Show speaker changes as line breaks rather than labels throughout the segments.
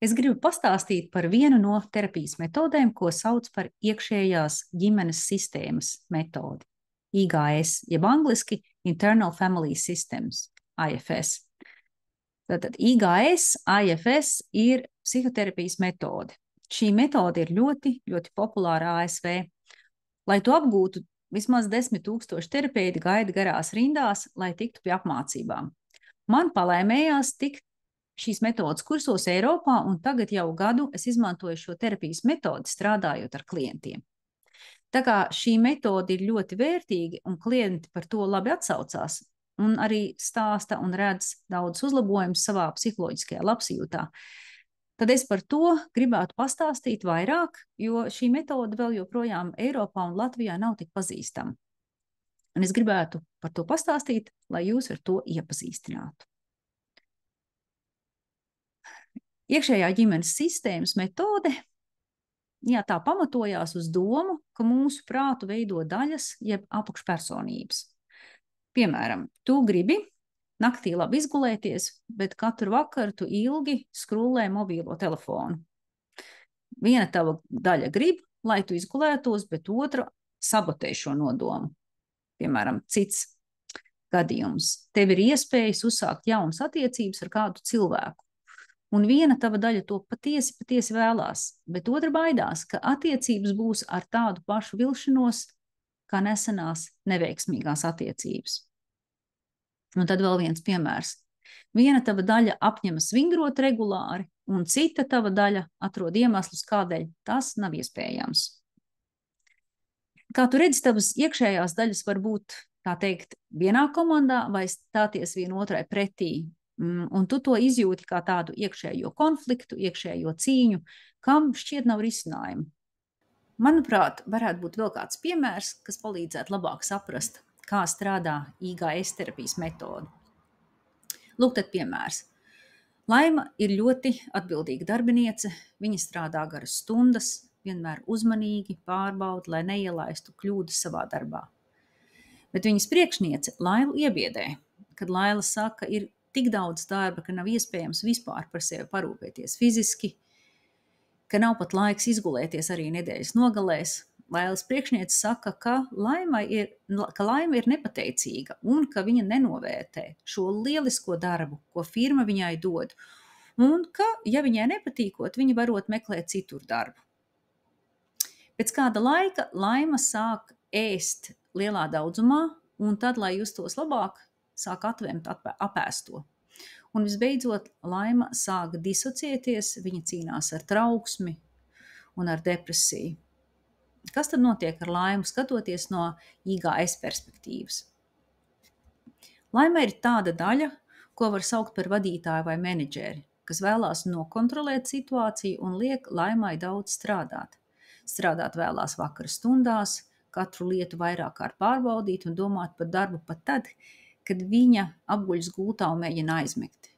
Es gribu pastāstīt par vienu no terapijas metodēm, ko sauc par iekšējās ģimenes sistēmas metodi. IGS, jeb angliski Internal Family Systems, IFS. Tātad IGS, IFS ir psihoterapijas metode. Šī metode ir ļoti, ļoti populāra ASV. Lai to apgūtu, vismaz 10,000 terapeiti gaida garās rindās, lai tiktu pie apmācībām. Man palēmējās tikt šīs metodas kursos Eiropā, un tagad jau gadu es izmantoju šo terapijas metodi, strādājot ar klientiem. Tā kā šī metode ir ļoti vērtīga, un klienti par to labi atsaucās, un arī stāsta un redz daudz uzlabojumus savā psiholoģiskajā labsajūtā, tad es par to gribētu pastāstīt vairāk, jo šī metode vēl joprojām Eiropā un Latvijā nav tik pazīstama. Un es gribētu par to pastāstīt, lai jūs ar to iepazīstinātu. Iekšējā ģimenes sistēmas metode, tā pamatojās uz domu, ka mūsu prātu veido daļas, jeb apakšpersonības. Piemēram, tu gribi naktī labi izgulēties, bet katru vakaru tu ilgi skrūlē mobīlo telefonu. Viena tava daļa grib, lai tu izgulētos, bet otra sabotē šo nodomu. Piemēram, cits gadījums. Tev ir iespējas uzsākt jaunas attiecības ar kādu cilvēku. Un viena tava daļa to patiesi vēlās, bet otra baidās, ka attiecības būs ar tādu pašu vilšanos, kā nesenās neveiksmīgās attiecības. Un tad vēl viens piemērs. Viena tava daļa apņemas vingrot regulāri, un cita tava daļa atrod iemeslus, kādēļ tas nav iespējams. Kā tu redzi, tavas iekšējās daļas var būt, tā teikt, vienā komandā vai stāties vienotrai pretī. Un tu to izjūti kā tādu iekšējo konfliktu, iekšējo cīņu, kam šķiet nav risinājumu. Manuprāt, varētu būt vēl kāds piemērs, kas palīdzētu labāk saprast, kā strādā IGS terapijas metode. Lūk, tad piemērs. Laima ir ļoti atbildīga darbiniece, viņa strādā garas stundas, vienmēr uzmanīgi pārbauda, lai neielaistu kļūdas savā darbā. Bet viņas priekšniece Lailu iebiedē, kad Laila saka, ir tik daudz darba, ka nav iespējams vispār par sevi parūpēties fiziski, ka nav pat laiks izgulēties arī nedēļas nogalēs. Lailas priekšniece saka, ka Laima ir nepateicīga un ka viņa nenovērtē šo lielisko darbu, ko firma viņai dod, un ka, ja viņai nepatīkot, viņa varot meklēt citur darbu. Pēc kāda laika Laima sāk ēst lielā daudzumā, un tad, lai justos labāk, sāk atvemt apēsto. Un visbeidzot, Laima sāk disociēties, viņa cīnās ar trauksmi un ar depresiju. Kas tad notiek ar Laimu, skatoties no IGS perspektīvas? Laima ir tāda daļa, ko var saukt par vadītāju vai menedžeri, kas vēlās nokontrolēt situāciju un liek Laimai daudz strādāt. Strādāt vēlās vakara stundās, katru lietu vairāk kārt pārbaudīt un domāt par darbu pat tad, kad viņa apguļas gultā un mēģina aizmigt.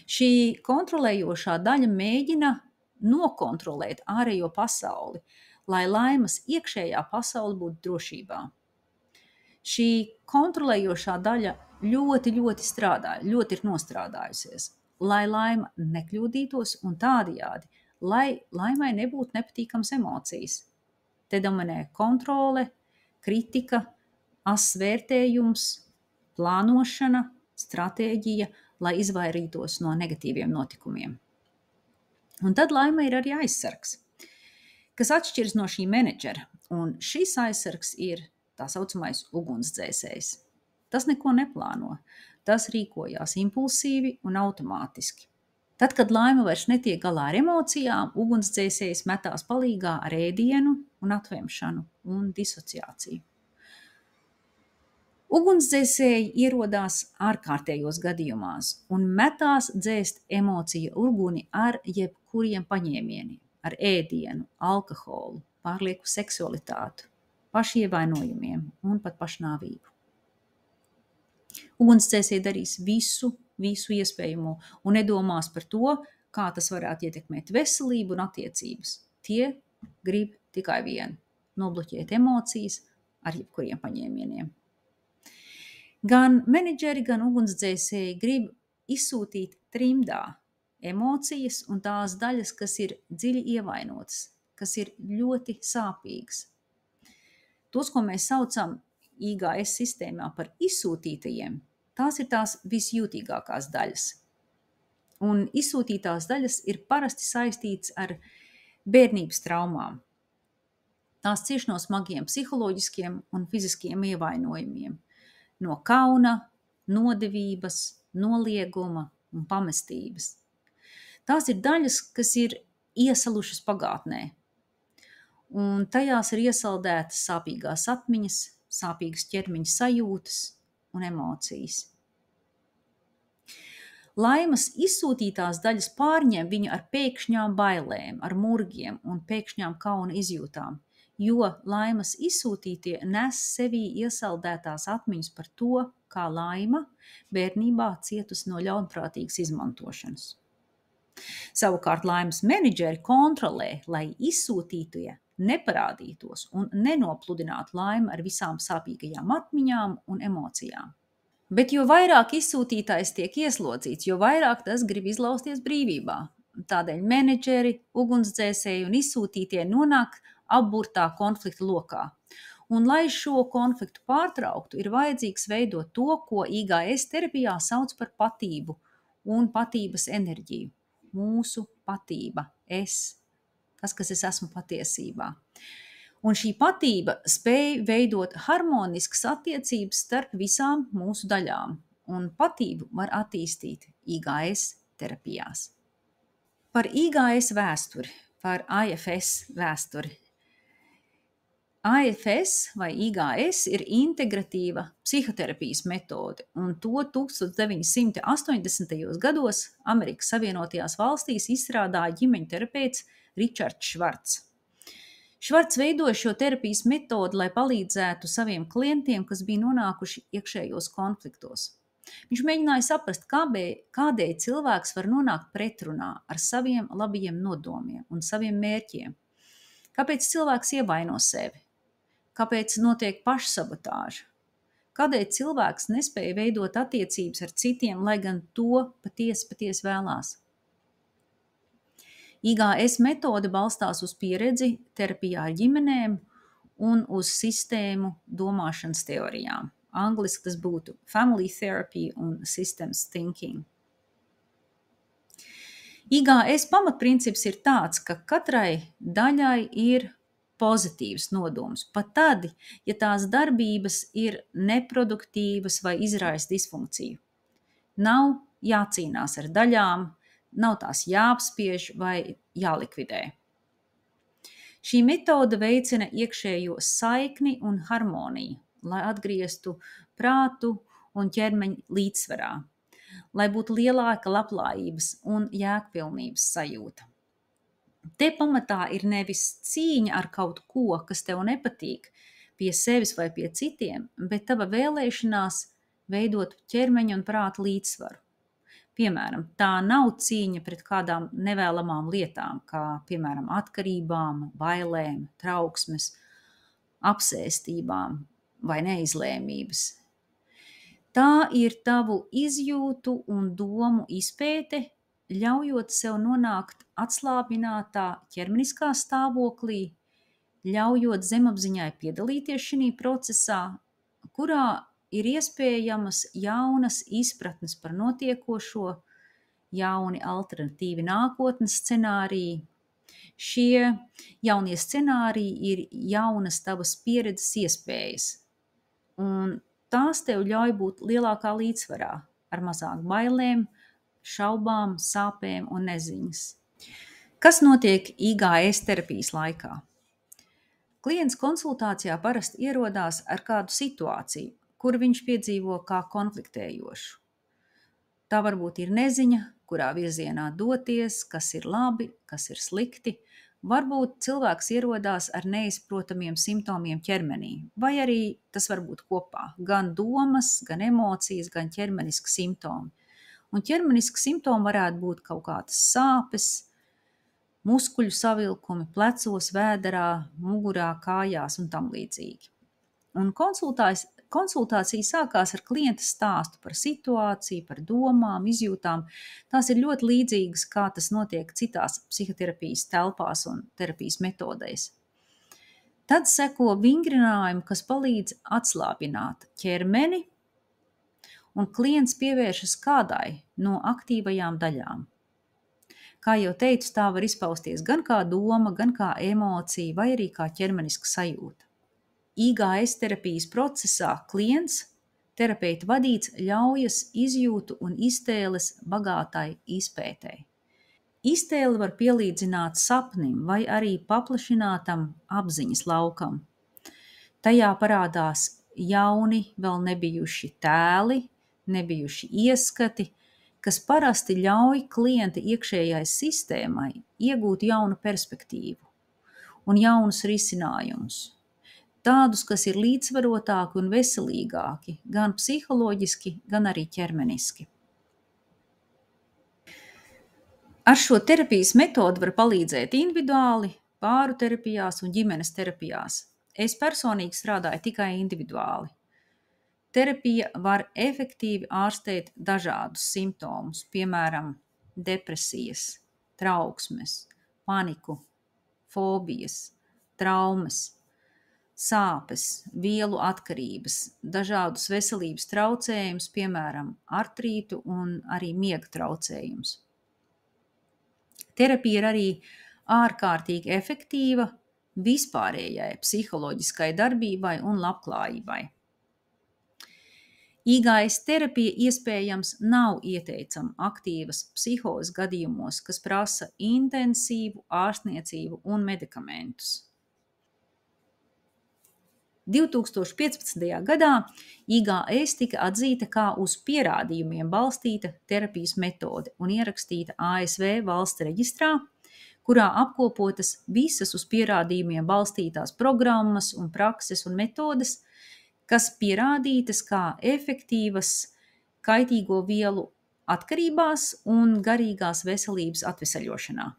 Šī kontrolējošā daļa mēģina nokontrolēt ārējo pasauli, lai Laimas iekšējā pasaule būtu drošībā. Šī kontrolējošā daļa ļoti strādā, ļoti ir nostrādājusies, lai Laima nekļūdītos un tādējādi, lai Laimai nebūtu nepatīkams emocijas. Te dominē kontrole, kritika, vērtējums, plānošana, stratēģija, lai izvairītos no negatīviem notikumiem. Un tad Laima ir arī aizsargs, kas atšķiras no šī menedžera, un šis aizsargs ir tā saucamais ugunsdzēsējs. Tas neko neplāno, tas rīkojās impulsīvi un automātiski. Tad, kad Laima vairs netiek galā ar emocijām, ugunsdzēsējs metās palīgā ar ēdienu un atvemšanu un disociāciju. Ugunsdzēsēji ierodās ārkārtējos gadījumās un metās dzēst emociju uguni ar jebkuriem paņēmieniem, ar ēdienu, alkoholu, pārlieku seksualitāti, pašievainojumiem un pat pašnāvību. Ugunsdzēsēji darīs visu iespējamo un nedomās par to, kā tas varētu ietekmēt veselību un attiecības. Tie grib tikai vienu – nobloķēt emocijas ar jebkuriem paņēmieniem. Gan menedžeri, gan ugunsdzēsēji grib izsūtīt trimdā emocijas un tās daļas, kas ir dziļi ievainotas, kas ir ļoti sāpīgas. Tos, ko mēs saucam IGS sistēmā par izsūtītajiem, tās ir tās visjūtīgākās daļas. Un izsūtītās daļas ir parasti saistītas ar bērnības traumām. Tās cieš no smagiem psiholoģiskiem un fiziskiem ievainojumiem, no kauna, nodevības, nolieguma un pamestības. Tās ir daļas, kas ir iesalušas pagātnē, un tajās ir iesaldētas sāpīgās atmiņas, sāpīgas ķermeņa sajūtas un emocijas. Laimas izsūtītās daļas pārņem viņu ar pēkšņām bailēm, ar murgiem un pēkšņām kauna izjūtām, jo laimas izsūtītie nes sevī iesaldētās atmiņas par to, kā laima bērnībā cietusi no ļaunprātīgas izmantošanas. Savukārt laimes menedžeri kontrolē, lai izsūtītie neparādītos un nenopludinātu laimi ar visām sāpīgajām atmiņām un emocijām. Bet jo vairāk izsūtītājs tiek ieslodzīts, jo vairāk tas grib izlausties brīvībā. Tādēļ menedžeri, ugunsdzēsēji un izsūtītie nonāk apburtā konflikta lokā. Un, lai šo konfliktu pārtrauktu, ir vajadzīgs veidot to, ko IGS terapijā sauc par patību un patības enerģiju. Mūsu patība, tas, kas es esmu patiesībā. Un šī patība spēj veidot harmoniskas attiecības starp visām mūsu daļām, un patību var attīstīt IGS terapijās. Par IGS vēsturi, par IFS vēsturi. IFS vai IGS ir integratīva psihoterapijas metode, un to 1980. gados Amerikas Savienotajās valstīs izstrādāja ģimeņu terapeits Ričards Švarts. Švarts veidoja šo terapijas metodi, lai palīdzētu saviem klientiem, kas bija nonākuši iekšējos konfliktos. Viņš mēģināja saprast, kādēļ cilvēks var nonākt pretrunā ar saviem labajiem nodomiem un saviem mērķiem. Kāpēc cilvēks ievaino sevi? Kāpēc notiek pašsabotāža? Kādēļ cilvēks nespēja veidot attiecības ar citiem, lai gan to patiesi vēlās? IGS metode balstās uz pieredzi terapijā ar ģimenēm un uz sistēmu domāšanas teorijām. Angliski tas būtu family therapy un systems thinking. IGS pamatprincips ir tāds, ka katrai daļai ir pozitīvs nodoms, pat tad, ja tās darbības ir neproduktīvas vai izraisa disfunkciju. Nav jācīnās ar daļām, nav tās jāapspiež vai jālikvidē. Šī metode veicina iekšējo saikni un harmoniju, lai atgrieztu prātu un ķermeņa līdzsvarā, lai būtu lielāka labklājības un jēgpilnības sajūta. Te pamatā ir nevis cīņa ar kaut ko, kas tev nepatīk, pie sevis vai pie citiem, bet tava vēlēšanās veidot ķermeņa un prāta līdzsvaru. Piemēram, tā nav cīņa pret kādām nevēlamām lietām, kā, piemēram, atkarībām, bailēm, trauksmes, apsēstībām vai neizlēmības. Tā ir tavu izjūtu un domu izpēte, ļaujot sev nonākt atslābinātā ķermeniskā stāvoklī, ļaujot zemapziņai piedalīties šī procesā, kurā ir iespējamas jaunas izpratnes par notiekošo, jauni alternatīvi nākotnes scenāriji. Šie jaunie scenāriji ir jaunas tavas pieredzes iespējas, un tās tev ļauj būt lielākā līdzsvarā, ar mazāk bailēm, šaubām, sāpēm un neziņas. Kas notiek IGS terapijas laikā? Klients konsultācijā parasti ierodās ar kādu situāciju, kuru viņš piedzīvo kā konfliktējošu. Tā varbūt ir neziņa, kurā virzienā doties, kas ir labi, kas ir slikti. Varbūt cilvēks ierodās ar neizprotamiem simptomiem ķermenī, vai arī tas var būt kopā, gan domas, gan emocijas, gan ķermeniski simptomi. Un ķermeniski simptomi varētu būt kaut kādas sāpes, muskuļu savilkumi, plecos, vēderā, mugurā, kājās un tam līdzīgi. Un konsultācija sākās ar klienta stāstu par situāciju, par domām, izjūtām. Tās ir ļoti līdzīgas, kā tas notiek citās psihoterapijas telpās un terapijas metodēs. Tad seko vingrinājumi, kas palīdz atslābināt ķermeni, un klients pievēršas kādai no aktīvajām daļām. Kā jau teicu, tā var izpausties gan kā doma, gan kā emocija, vai arī kā ķermeniska sajūta. IGS terapijas procesā klients, terapeita vadīts, ļaujas izjūtu un iztēles bagātai izpētei. Iztēli var pielīdzināt sapnim vai arī paplašinātam apziņas laukam. Tajā parādās jauni, vēl nebijuši tēli, nebijuši ieskati, kas parasti ļauj klienta iekšējai sistēmai iegūt jaunu perspektīvu un jaunus risinājumus. Tādus, kas ir līdzsvarotāki un veselīgāki, gan psiholoģiski, gan arī ķermeniski. Ar šo terapijas metodu var palīdzēt individuāli, pāru terapijās un ģimenes terapijās. Es personīgi strādāju tikai individuāli. Terapija var efektīvi ārstēt dažādus simptomus, piemēram, depresijas, trauksmes, paniku, fobijas, traumas, sāpes, vielu atkarības, dažādus veselības traucējumus, piemēram, artrītu un arī miega traucējumus. Terapija ir arī ārkārtīgi efektīva vispārējai psiholoģiskai darbībai un labklājībai. IGS terapija iespējams nav ieteicama aktīvas psihozes gadījumos, kas prasa intensīvu ārstniecību un medikamentus. 2015. gadā IGS tika atzīta kā uz pierādījumiem balstīta terapijas metode un ierakstīta ASV valsts reģistrā, kurā apkopotas visas uz pierādījumiem balstītās programmas un prakses un metodes, kas pierādītas kā efektīvas kaitīgo vielu atkarībās un garīgās veselības atvesaļošanā.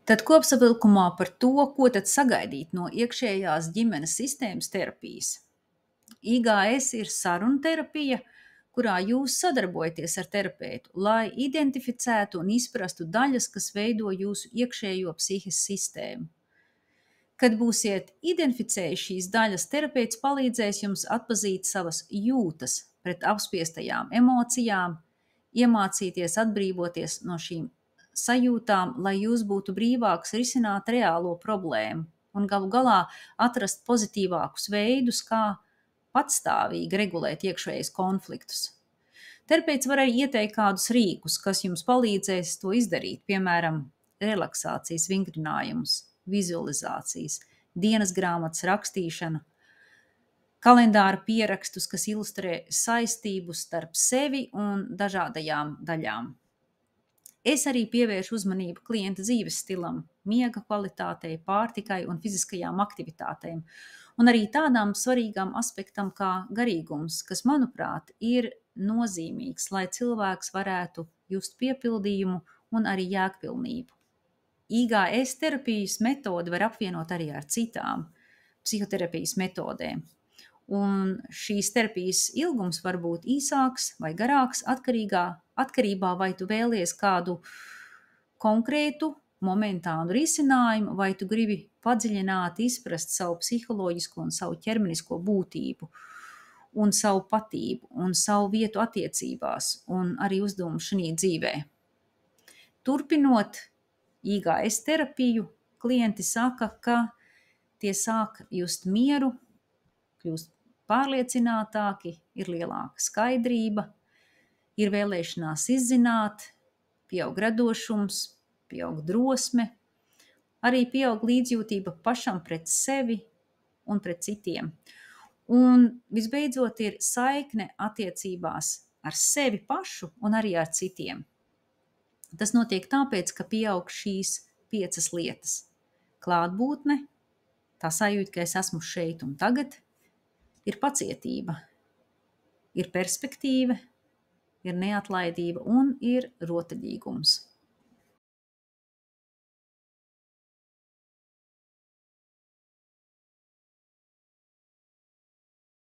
Tad kopsavilkumā par to, ko tad sagaidīt no iekšējās ģimenes sistēmas terapijas. IGS ir sarunu terapija, kurā jūs sadarbojaties ar terapeitu, lai identificētu un izprastu daļas, kas veido jūsu iekšējo psihes sistēmu. Kad būsiet identificējuši šīs daļas, terapeits palīdzēs jums atpazīt savas jūtas pret apspiestajām emocijām, iemācīties atbrīvoties no šīm sajūtām, lai jūs būtu brīvāks risināt reālo problēmu un galu galā atrast pozitīvākus veidus, kā patstāvīgi regulēt iekšējos konfliktus. Terapeits var arī ieteikt kādus rīkus, kas jums palīdzēs to izdarīt, piemēram, relaksācijas vingrinājumus, vizualizācijas, dienas grāmatas rakstīšanu, kalendāra pierakstus, kas ilustrē saistību starp sevi un dažādajām daļām. Es arī pievēršu uzmanību klienta dzīves stilam, miega kvalitātei, pārtikai un fiziskajām aktivitātēm, un arī tādām svarīgām aspektam kā garīgums, kas, manuprāt, ir nozīmīgs, lai cilvēks varētu just piepildījumu un arī jēgpilnību. IGS terapijas metodi var apvienot arī ar citām psihoterapijas metodēm, un šīs terapijas ilgums var būt īsāks vai garāks atkarībā, vai tu vēlies kādu konkrētu momentānu risinājumu, vai tu gribi padziļināt, izprast savu psiholoģisko un savu ķermenisko būtību, un savu patību, un savu vietu attiecībās, un arī uzdevumu šī dzīvē. Turpinot IGS terapiju, klienti saka, ka tie sāk just mieru, kļūst pārliecinātāki, ir lielāka skaidrība, ir vēlēšanās izzināt, pieaug radošums, pieaug drosme, arī pieaug līdzjūtība pašam pret sevi un pret citiem. Un visbeidzot ir saikne attiecībās ar sevi pašu un arī ar citiem. Tas notiek tāpēc, ka pieaug šīs 5 lietas. Klātbūtne, tā sajūta, ka es esmu šeit un tagad, ir pacietība, ir perspektīva, ir neatlaidība un ir rotaļīgums.